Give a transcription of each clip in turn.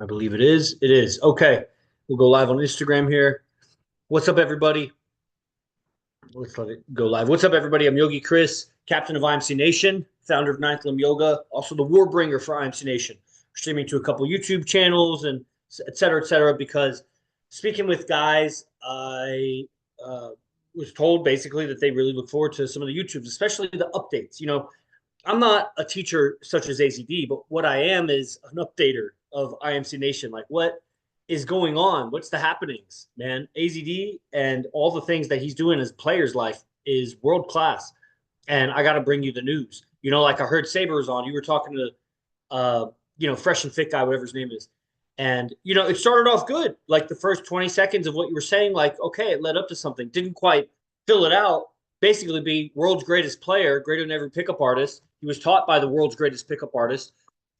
I believe it is. It is. Okay. We'll go live on Instagram here. What's up, everybody? Let's let it go live. What's up, everybody? I'm Yogi Chris, captain of IMC Nation, founder of Ninth Limb Yoga, also the warbringer for IMC Nation. We're streaming to a couple YouTube channels and et cetera, because speaking with guys, I uh, was told basically that they really look forward to some of the YouTubes, especially the updates. I'm not a teacher such as AZD, but what I am is an updater of IMC Nation. Like, what is going on? What's the happenings, man? AZD and all the things that he's doing in his player's life is world class. And I got to bring you the news. Like I heard Saber was on. You were talking to, Fresh and Fit guy, whatever his name is. And, it started off good. Like the first 20 seconds of what you were saying, like, okay, it led up to something. Didn't quite fill it out. Basically, be world's greatest player, greater than every pickup artist. He was taught by the world's greatest pickup artist.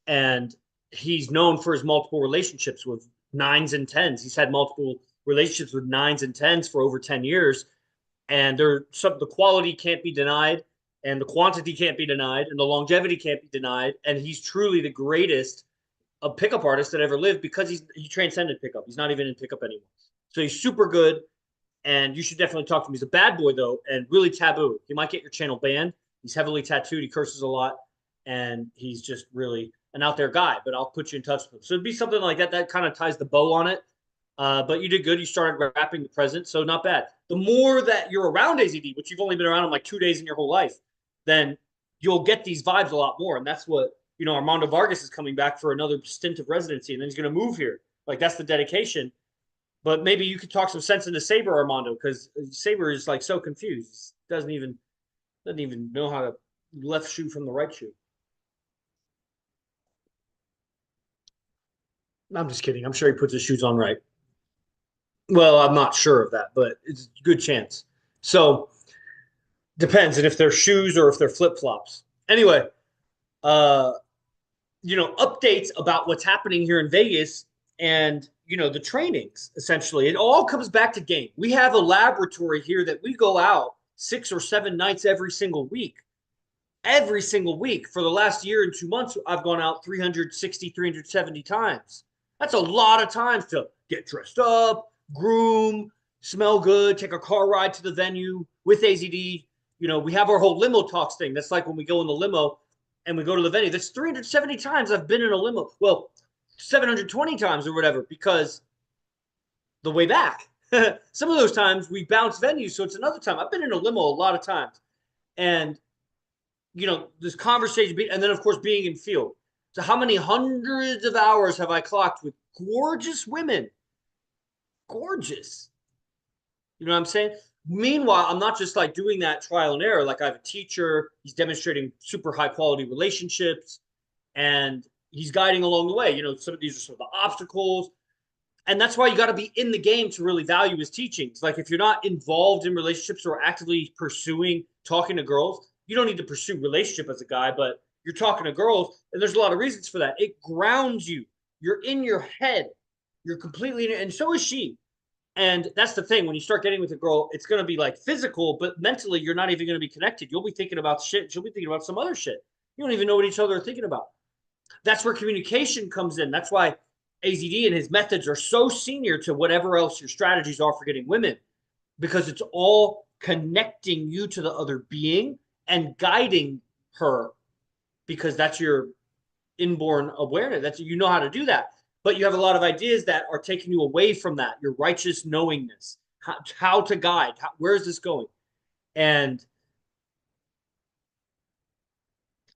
And he's known for his multiple relationships with nines and tens. He's had multiple relationships with nines and tens for over 10 years. And the quality can't be denied, and the quantity can't be denied, and the longevity can't be denied. And he's truly the greatest of pickup artists that ever lived because he transcended pickup. He's not even in pickup anymore. So he's super good, and you should definitely talk to him. He's a bad boy, though, and really taboo. He might get your channel banned. He's heavily tattooed. He curses a lot, and he's just really an out there guy. But I'll put you in touch with him. So it'd be something like that. That kind of ties the bow on it. But you did good. You started rapping the present, so not bad. The more that you're around AZD, which you've only been around him like 2 days in your whole life, then you'll get these vibes a lot more. And that's what, Armando Vargas is coming back for another stint of residency, and then he's going to move here. Like, that's the dedication. But maybe you could talk some sense into Saber, Armando, because Saber is like so confused. Doesn't even know how to left shoe from the right shoe. I'm just kidding. I'm sure he puts his shoes on right. Well, I'm not sure of that, but it's a good chance. So depends, and if they're shoes or if they're flip flops. Anyway, uh, updates about what's happening here in Vegas and the trainings. Essentially, it all comes back to game. We have a laboratory here that we go out 6 or 7 nights every single week. Every single week for the last year and 2 months, I've gone out 360, 370 times. That's a lot of times to get dressed up, groom, smell good, take a car ride to the venue with AZD. We have our whole limo talks thing. That's like when we go in the limo and we go to the venue. That's 370 times I've been in a limo. Well, 720 times or whatever, because the way back. Some of those times we bounce venues, so it's another time. I've been in a limo a lot of times. And this conversation, and then of course being in field. So how many hundreds of hours have I clocked with gorgeous women? Gorgeous. You know what I'm saying? Meanwhile, I'm not just like doing that trial and error. Like, I have a teacher, he's demonstrating super high quality relationships, and he's guiding along the way. Some of these are some of the obstacles. And that's why you got to be in the game to really value his teachings. Like, if you're not involved in relationships or actively pursuing talking to girls, you don't need to pursue relationship as a guy, but you're talking to girls, and there's a lot of reasons for that. It grounds you. You're in your head. You're completely, and so is she. And that's the thing. When you start getting with a girl, it's going to be like physical, but mentally, you're not even going to be connected. You'll be thinking about shit. She'll be thinking about some other shit. You don't even know what each other are thinking about. That's where communication comes in. That's why AZD and his methods are so senior to whatever else your strategies are for getting women, because it's all connecting you to the other being and guiding her, because that's your inborn awareness. That's, how to do that. But you have a lot of ideas that are taking you away from that, your righteous knowingness, how to guide, where is this going? And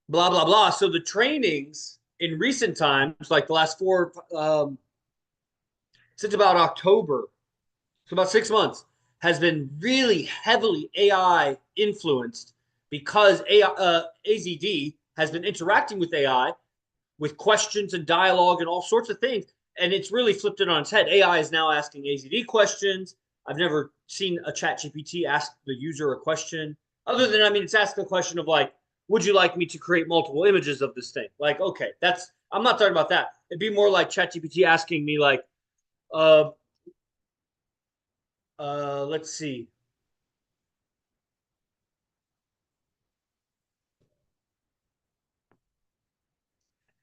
blah, blah, blah. So the trainings in recent times, like the last since about October, so about 6 months, has been really heavily AI influenced, because AZD has been interacting with AI with questions and dialogue and all sorts of things. And it's really flipped it on its head. AI is now asking AZD questions. I've never seen a chat GPT ask the user a question other than, it's asking a question of like, would you like me to create multiple images of this thing? Like, okay, I'm not talking about that. It'd be more like chat GPT asking me like, uh, let's see.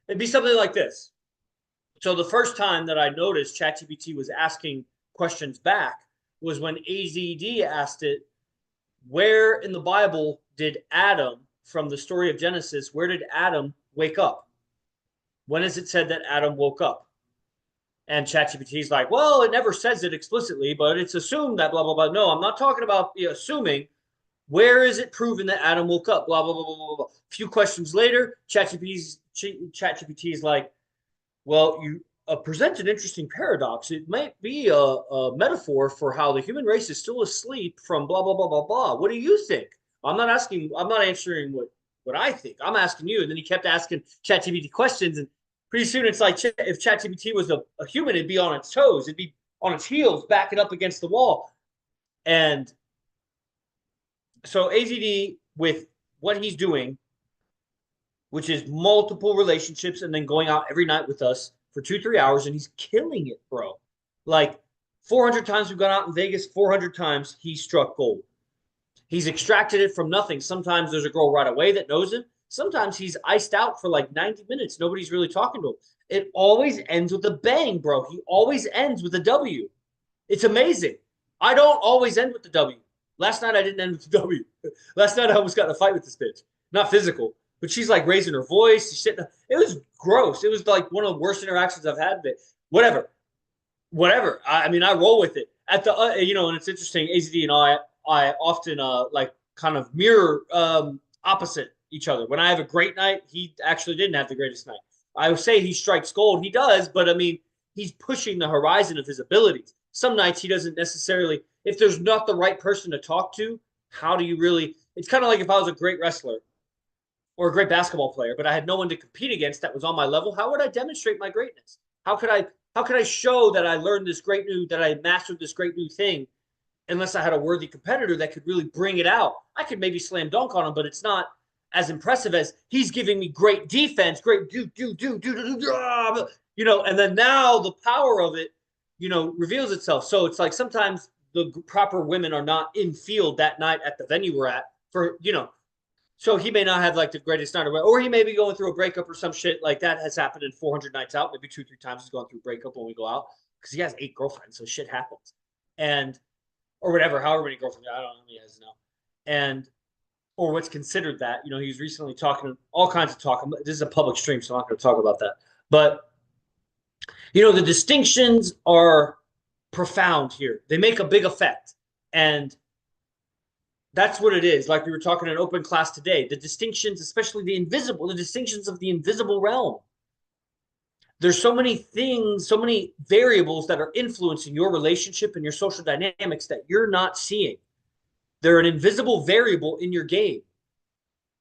It'd be something like this. So the first time that I noticed ChatGPT was asking questions back was when AZD asked it, where in the Bible did Adam, from the story of Genesis, where did Adam wake up? When is it said that Adam woke up? And ChatGPT is like, well, it never says it explicitly, but it's assumed that blah, blah, blah. No, I'm not talking about assuming. Where is it proven that Adam woke up? Blah, blah, blah, blah, blah, blah. A few questions later, ChatGPT is like, well, you present an interesting paradox. It might be a metaphor for how the human race is still asleep from blah, blah, blah, blah, blah. What do you think? I'm not answering what I think. I'm asking you. And then he kept asking ChatGPT questions. And pretty soon it's like if ChatGPT was a human, it'd be on its toes. It'd be on its heels, backing up against the wall. And so AZD, with what he's doing, which is multiple relationships and then going out every night with us for 2-3 hours, and he's killing it, bro. Like 400 times we've gone out in Vegas, 400 times he struck gold. He's extracted it from nothing. Sometimes there's a girl right away that knows him. Sometimes he's iced out for like 90 minutes. Nobody's really talking to him. It always ends with a bang, bro. He always ends with a W. It's amazing. I don't always end with the W. Last night I didn't end with the W. Last night I almost got in a fight with this bitch. Not physical, but she's like raising her voice. It was gross. It was like one of the worst interactions I've had. But whatever. I mean, I roll with it. At the and it's interesting. AZD and I often like kind of mirror opposite each other. When I have a great night, he actually didn't have the greatest night. I would say he strikes gold. He does, but I mean, he's pushing the horizon of his abilities. Some nights he doesn't necessarily. If there's not the right person to talk to, how do you really? It's kind of like if I was a great wrestler or a great basketball player, but I had no one to compete against that was on my level. How would I demonstrate my greatness? How could I show that I learned that I mastered this great new thing, unless I had a worthy competitor that could really bring it out? I could maybe slam dunk on him, but it's not as impressive as he's giving me great defense, great and then now the power of it, reveals itself. So it's like sometimes the proper women are not in field that night at the venue we're at so he may not have like the greatest night, or he may be going through a breakup or some shit like that. Has happened in 400 nights out. Maybe 2-3 times he's gone through a breakup when we go out, because he has 8 girlfriends, so shit happens, or whatever, however many girlfriends, I don't know how many he has now, or what's considered that. He was recently talking all kinds of talk. This is a public stream, so I'm not going to talk about that. But the distinctions are profound here. They make a big effect, and that's what it is. Like we were talking in open class today, the distinctions, especially the distinctions of the invisible realm. There's so many things, so many variables that are influencing your relationship and your social dynamics that you're not seeing. They're an invisible variable in your game.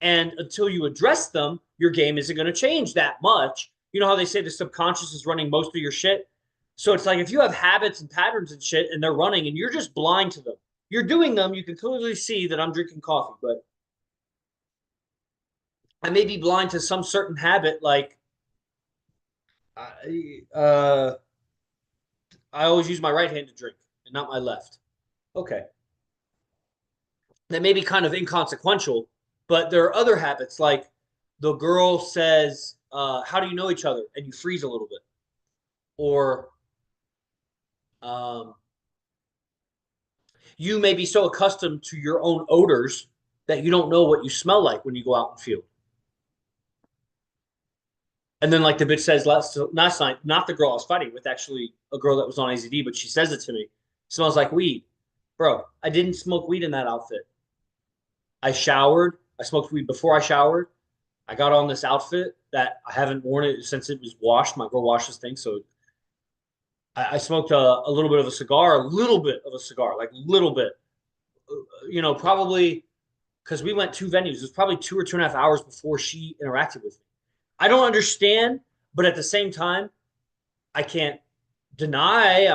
And until you address them, your game isn't going to change that much. You know how they say the subconscious is running most of your shit? So it's like if you have habits and patterns and shit and they're running and you're just blind to them, you're doing them, you can clearly see that I'm drinking coffee, but I may be blind to some certain habit. Like I always use my right hand to drink and not my left. Okay. That may be kind of inconsequential, but there are other habits, like the girl says, how do you know each other? And you freeze a little bit. Or you may be so accustomed to your own odors that you don't know what you smell like when you go out in the field. And then like the bitch says last night, not the girl I was fighting with, actually a girl that was on AZD, but she says it to me. Smells like weed. Bro, I didn't smoke weed in that outfit. I showered. I smoked weed before I showered. I got on this outfit that I haven't worn it since it was washed. My girl washes things. So I smoked a little bit of a cigar, like a little bit, probably because we went 2 venues. It was probably 2 or 2.5 hours before she interacted with me. I don't understand, but at the same time, I can't deny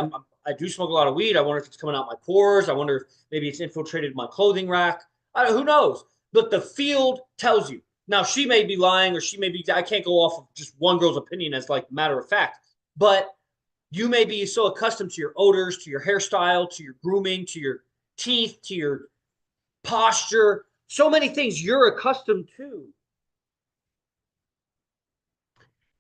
I do smoke a lot of weed. I wonder if it's coming out my pores. I wonder if maybe it's infiltrated my clothing rack. Who knows? But the field tells you. Now, she may be lying, or I can't go off of just one girl's opinion as like matter of fact, but you may be so accustomed to your odors, to your hairstyle, to your grooming, to your teeth, to your posture, so many things you're accustomed to.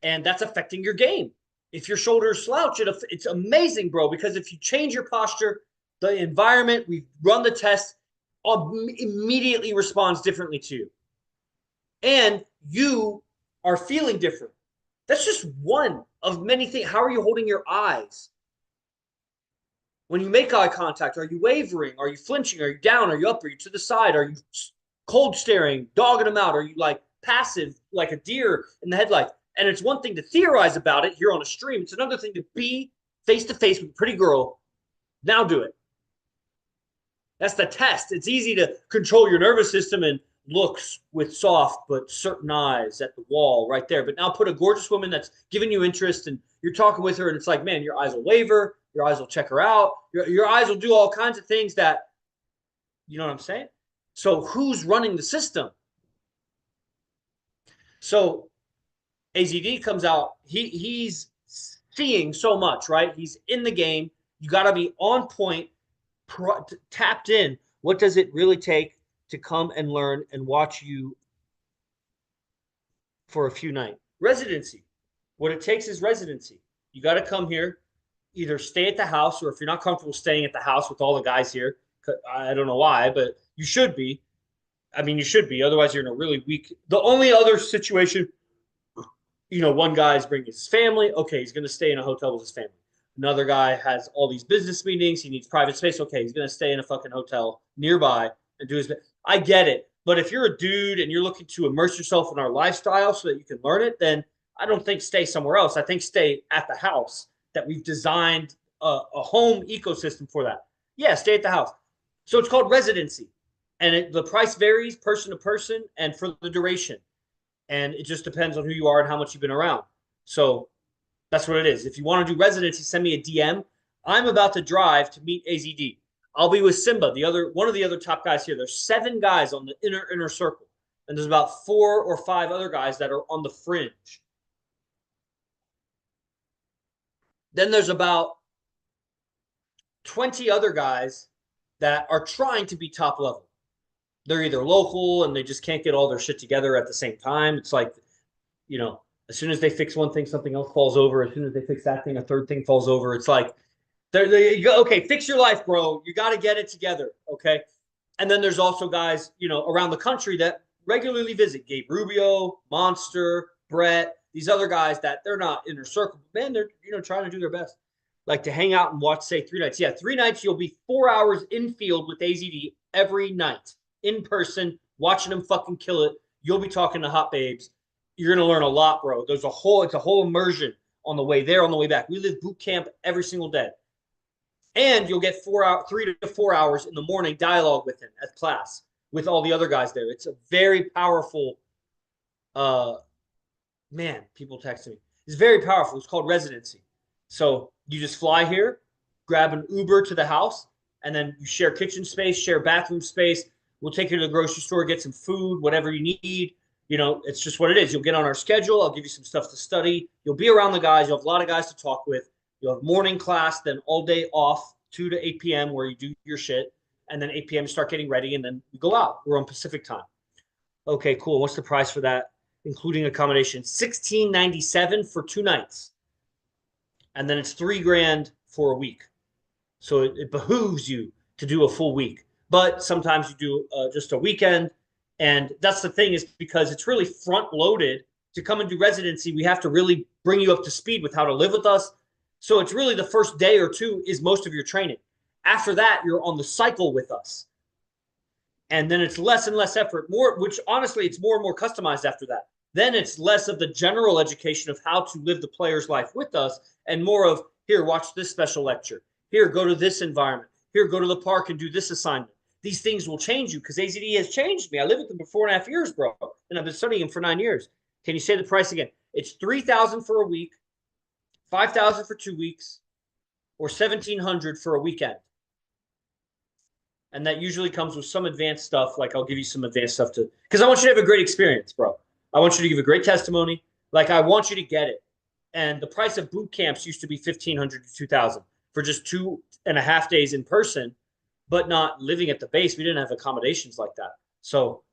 And that's affecting your game. If your shoulders slouch, it's amazing, bro, because if you change your posture, the environment, we run the test, immediately responds differently to you. And you are feeling different. That's just one of many things. How are you holding your eyes? When you make eye contact, are you wavering? Are you flinching? Are you down? Are you up? Are you to the side? Are you cold staring, dogging them out? Are you like passive, like a deer in the headlights? And it's one thing to theorize about it here on a stream. It's another thing to be face to face with a pretty girl. Now do it. That's the test. It's easy to control your nervous system and looks with soft but certain eyes at the wall right there. But now put a gorgeous woman that's giving you interest and you're talking with her and it's like, man, your eyes will waver. Your eyes will check her out. Your eyes will do all kinds of things that, you know what I'm saying? So who's running the system? So AZD comes out. He's seeing so much, right? He's in the game. You got to be on point, tapped in. What does it really take to come and learn and watch you for a few nights? Residency. What it takes is residency. You got to come here, either stay at the house, or if you're not comfortable staying at the house with all the guys here, I don't know why, but you should be. I mean, you should be. Otherwise, you're in a really weak. The only other situation, you know, one guy's bringing his family. Okay, he's going to stay in a hotel with his family. Another guy has all these business meetings. He needs private space. Okay, he's going to stay in a fucking hotel nearby and do his. I get it. But if you're a dude and you're looking to immerse yourself in our lifestyle so that you can learn it, then I don't think stay somewhere else. I think stay at the house that we've designed a home ecosystem for that. Yeah, stay at the house. So it's called residency. And the price varies person to person and for the duration. And it just depends on who you are and how much you've been around. So that's what it is. If you want to do residency, send me a DM. I'm about to drive to meet AZD. I'll be with Simba, one of the other top guys here. There's 7 guys on the inner circle. And there's about 4 or 5 other guys that are on the fringe. Then there's about 20 other guys that are trying to be top level. They're either local and they just can't get all their shit together at the same time. It's like, you know, as soon as they fix one thing, something else falls over. As soon as they fix that thing, a third thing falls over. It's like, okay, fix your life, bro. You got to get it together, okay? And then there's also guys, you know, around the country that regularly visit. Gabe Rubio, Monster, Brett, these other guys that they're not inner circle. But man, they're, you know, trying to do their best. Like to hang out and watch, say, 3 nights. Yeah, 3 nights, you'll be 4 hours in field with AZD every night. In person, watching them fucking kill it. You'll be talking to hot babes. You're going to learn a lot, bro. It's a whole immersion on the way there, on the way back. We live boot camp every single day. And you'll get 3 to 4 hours in the morning dialogue with him at class with all the other guys there. It's a very powerful, man, people texting me. It's very powerful. It's called residency. So you just fly here, grab an Uber to the house, and then you share kitchen space, share bathroom space. We'll take you to the grocery store, get some food, whatever you need. You know, it's just what it is. You'll get on our schedule. I'll give you some stuff to study. You'll be around the guys. You'll have a lot of guys to talk with. You'll have morning class, then all day off, 2 to 8 p.m. where you do your shit. And then 8 p.m. you start getting ready, and then we go out. We're on Pacific time. Okay, cool. What's the price for that, including accommodation? $16.97 for 2 nights. And then it's $3,000 for a week. So it behooves you to do a full week. But sometimes you do just a weekend. And that's the thing, is because it's really front loaded to come and do residency. We have to really bring you up to speed with how to live with us. So it's really the first day or 2 is most of your training. After that, you're on the cycle with us. And then it's less and less effort, which honestly, it's more and more customized after that. Then it's less of the general education of how to live the player's life with us and more of, here, watch this special lecture. Here, go to this environment. Here, go to the park and do this assignment. These things will change you because AZD has changed me. I lived with him for 4.5 years, bro. And I've been studying him for 9 years. Can you say the price again? It's $3,000 for a week, $5,000 for 2 weeks, or $1,700 for a weekend. And that usually comes with some advanced stuff. Like I'll give you some advanced stuff because I want you to have a great experience, bro. I want you to give a great testimony. Like I want you to get it. And the price of boot camps used to be $1,500 to $2,000 for just 2.5 days in person, but not living at the base. We didn't have accommodations like that. So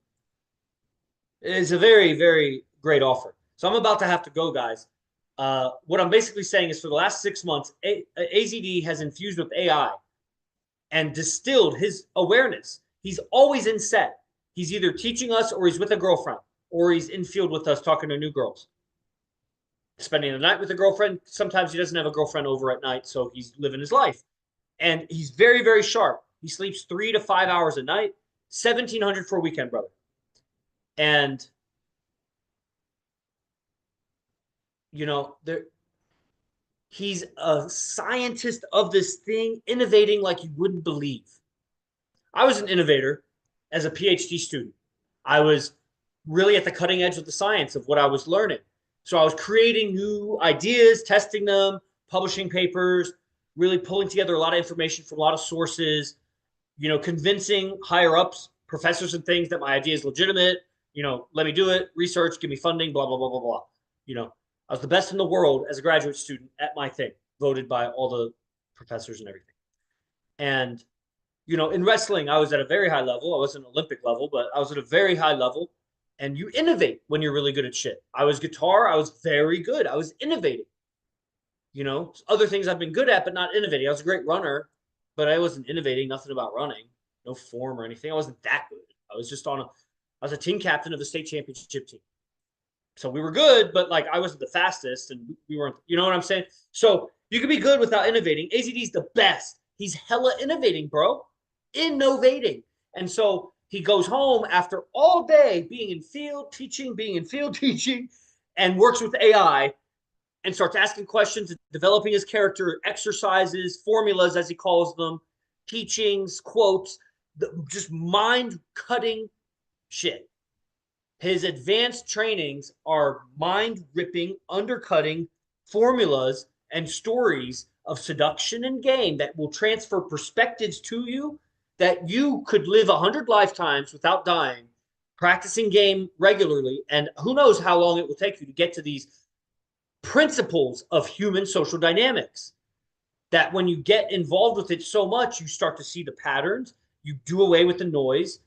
it's a very, very great offer. So I'm about to have to go, guys. What I'm basically saying is for the last 6 months, AZD has infused with AI and distilled his awareness. He's always in set. He's either teaching us or he's with a girlfriend or he's in field with us talking to new girls. Spending the night with a girlfriend. Sometimes he doesn't have a girlfriend over at night, so he's living his life. And he's very, very sharp. He sleeps 3 to 5 hours a night, 1,700 for a weekend, brother. And, you know, he's a scientist of this thing, innovating like you wouldn't believe. I was an innovator as a PhD student. I was really at the cutting edge of the science of what I was learning. So I was creating new ideas, testing them, publishing papers, really pulling together a lot of information from a lot of sources, you know, convincing higher ups, professors and things that my idea is legitimate, you know, let me do it, research, give me funding, blah, blah, blah, blah, blah. You know, I was the best in the world as a graduate student at my thing, voted by all the professors and everything. And, you know, in wrestling, I was at a very high level. I wasn't Olympic level, but I was at a very high level. And you innovate when you're really good at shit. I was guitar. I was very good. I was innovating. You know, other things I've been good at, but not innovating. I was a great runner, but I wasn't innovating, nothing about running, no form or anything. I wasn't that good. I was just I was a team captain of the state championship team. So we were good, but like I wasn't the fastest and we weren't, you know what I'm saying? So you can be good without innovating. AZD's the best. He's hella innovating, bro. Innovating. And so he goes home after all day being in field teaching, and works with AI and starts asking questions, developing his character, exercises, formulas, as he calls them, teachings, quotes, just mind-cutting shit. His advanced trainings are mind-ripping, undercutting formulas and stories of seduction and game that will transfer perspectives to you that you could live 100 lifetimes without dying, practicing game regularly, and who knows how long it will take you to get to these principles of human social dynamics. That when you get involved with it so much, you start to see the patterns, you do away with the noise,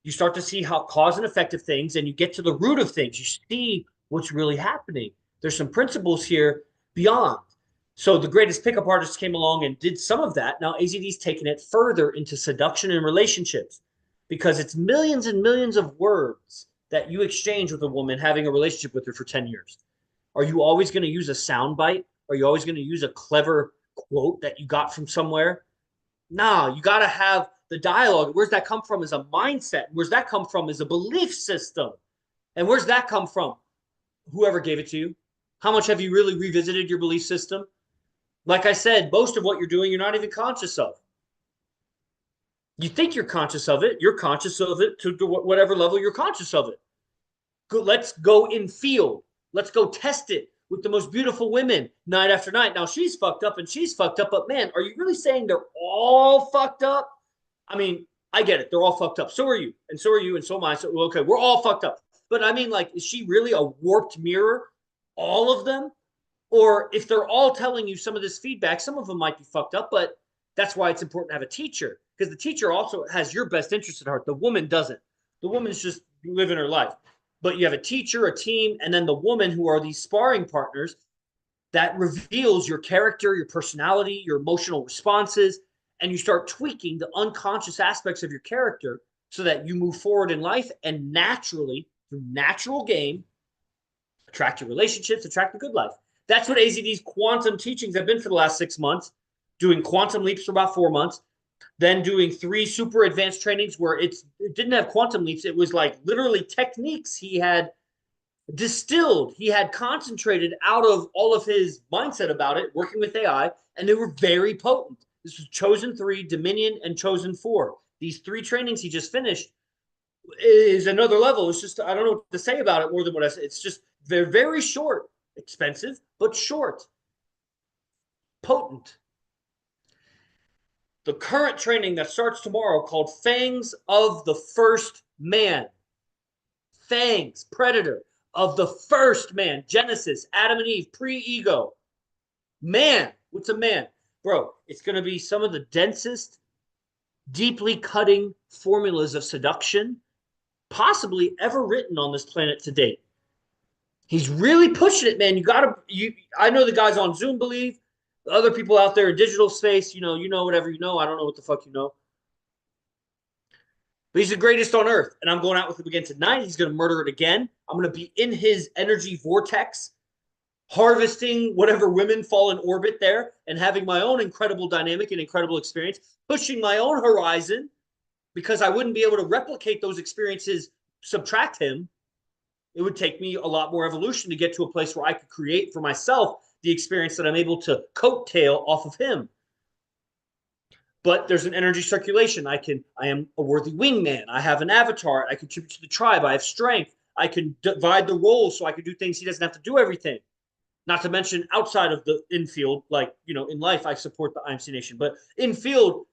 you start to see how cause and effective things, and you get to the root of things. You see what's really happening. There's some principles here beyond. So the greatest pickup artist came along and did some of that. Now AZD's taken it further into seduction and relationships because it's millions and millions of words that you exchange with a woman having a relationship with her for 10 years. Are you always going to use a soundbite? Are you always going to use a clever quote that you got from somewhere? No, you got to have the dialogue. Where's that come from is a mindset. Where's that come from is a belief system. And where's that come from? Whoever gave it to you. How much have you really revisited your belief system? Like I said, most of what you're doing, you're not even conscious of. You think you're conscious of it. You're conscious of it to whatever level you're conscious of it. Let's go in field. Let's go test it with the most beautiful women night after night. Now she's fucked up and she's fucked up, but man, are you really saying they're all fucked up? I mean, I get it. They're all fucked up. So are you, and so are you, and so am I. So okay, we're all fucked up. But I mean, like, is she really a warped mirror? All of them? Or if they're all telling you some of this feedback, some of them might be fucked up, but that's why it's important to have a teacher, because the teacher also has your best interest at heart. The woman doesn't. The woman's just living her life. But you have a teacher, a team, and then the woman who are these sparring partners that reveals your character, your personality, your emotional responses, and you start tweaking the unconscious aspects of your character so that you move forward in life and naturally, through natural game, attract your relationships, attract the good life. That's what AZD's quantum teachings have been for the last 6 months, doing quantum leaps for about 4 months, then doing 3 super advanced trainings where it didn't have quantum leaps. It was like literally techniques he had distilled, he had concentrated out of all of his mindset about it, working with AI, and they were very potent. This was Chosen 3, Dominion, and Chosen 4. These 3 trainings he just finished is another level. It's just, I don't know what to say about it more than what I said. It's just, they're very short. Expensive, but short. Potent. The current training that starts tomorrow called Fangs of the First Man. Fangs, predator of the first man. Genesis, Adam and Eve, pre-ego. Man, what's a man? Bro, it's going to be some of the densest, deeply cutting formulas of seduction possibly ever written on this planet to date. He's really pushing it, man. I know the guys on Zoom believe, the other people out there in digital space, you know whatever you know. I don't know what the fuck you know. But he's the greatest on earth. And I'm going out with him again tonight. He's going to murder it again. I'm going to be in his energy vortex, harvesting whatever women fall in orbit there and having my own incredible dynamic and incredible experience, pushing my own horizon because I wouldn't be able to replicate those experiences, subtract him. It would take me a lot more evolution to get to a place where I could create for myself the experience that I'm able to coattail off of him. But there's an energy circulation. I am a worthy wingman. I have an avatar. I contribute to the tribe. I have strength. I can divide the roles so I can do things he doesn't have to do everything. Not to mention outside of the infield, like, in life, I support the IMC Nation. But infield,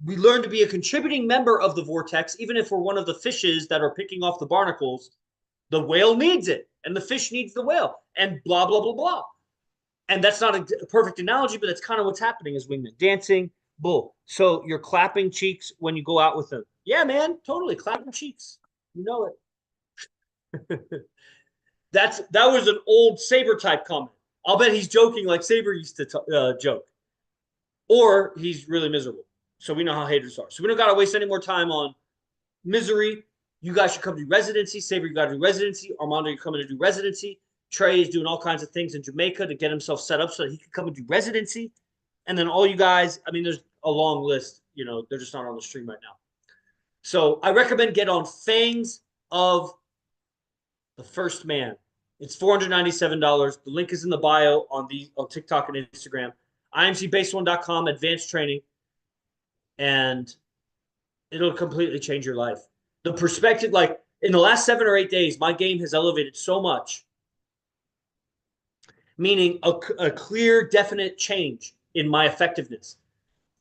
we learn to be a contributing member of the vortex, even if we're one of the fishes that are picking off the barnacles. The whale needs it, and the fish needs the whale, and blah, blah, blah, blah. And that's not a perfect analogy, but that's kind of what's happening as wingmen. Dancing, bull. So you're clapping cheeks when you go out with them. Yeah, man, totally. Clapping cheeks. You know it. That was an old Saber type comment. I'll bet he's joking like Saber used to joke. Or he's really miserable. So we know how haters are. So we don't got to waste any more time on misery. You guys should come to do residency. Saber, you got to do residency. Armando, you're coming to do residency. Trey is doing all kinds of things in Jamaica to get himself set up so that he can come and do residency. And then all you guys, I mean, there's a long list. They're just not on the stream right now. So I recommend get on Fangs of the First Man. It's $497. The link is in the bio on TikTok and Instagram. IMCBaseOne.com, advanced training. And it'll completely change your life. The perspective, like in the last 7 or 8 days, my game has elevated so much. Meaning a clear, definite change in my effectiveness.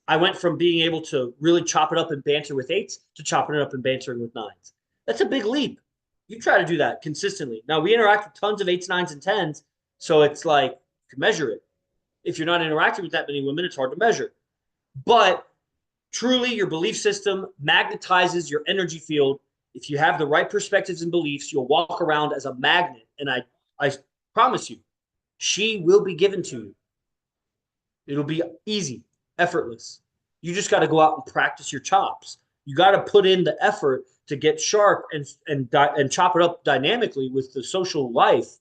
I went from being able to really chop it up and banter with 8s to chopping it up and bantering with 9s. That's a big leap. You try to do that consistently. Now, we interact with tons of 8s, 9s, and 10s, so it's like you can measure it. If you're not interacting with that many women, it's hard to measure. But truly, your belief system magnetizes your energy field. If you have the right perspectives and beliefs, you'll walk around as a magnet. And I promise you, she will be given to you. It'll be easy, effortless. You just got to go out and practice your chops. You got to put in the effort to get sharp and chop it up dynamically with the social life.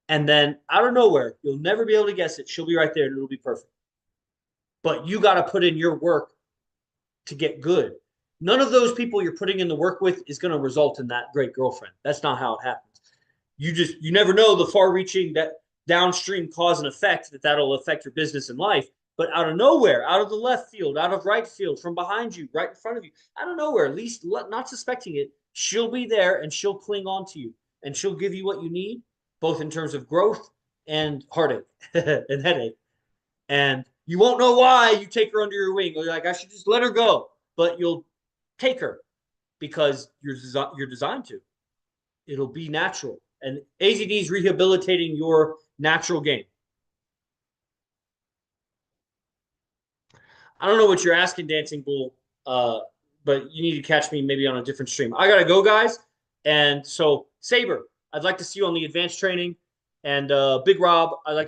And then out of nowhere, you'll never be able to guess it. She'll be right there and it'll be perfect. But you got to put in your work to get good. None of those people you're putting in the work with is going to result in that great girlfriend. That's not how it happens. You never know the far-reaching that downstream cause and effect that'll affect your business and life. But out of nowhere, out of the left field, out of right field, from behind you, right in front of you, out of nowhere, at least not suspecting it, she'll be there and she'll cling on to you and she'll give you what you need, both in terms of growth and heartache and headache. And you won't know why you take her under your wing. Or you're like, I should just let her go. But you'll take her because you're designed to. It'll be natural. And AZD is rehabilitating your natural game. I don't know what you're asking, Dancing Bull, but you need to catch me maybe on a different stream. I got to go, guys. And so, Saber, I'd like to see you on the advanced training. And Big Rob, I'd like to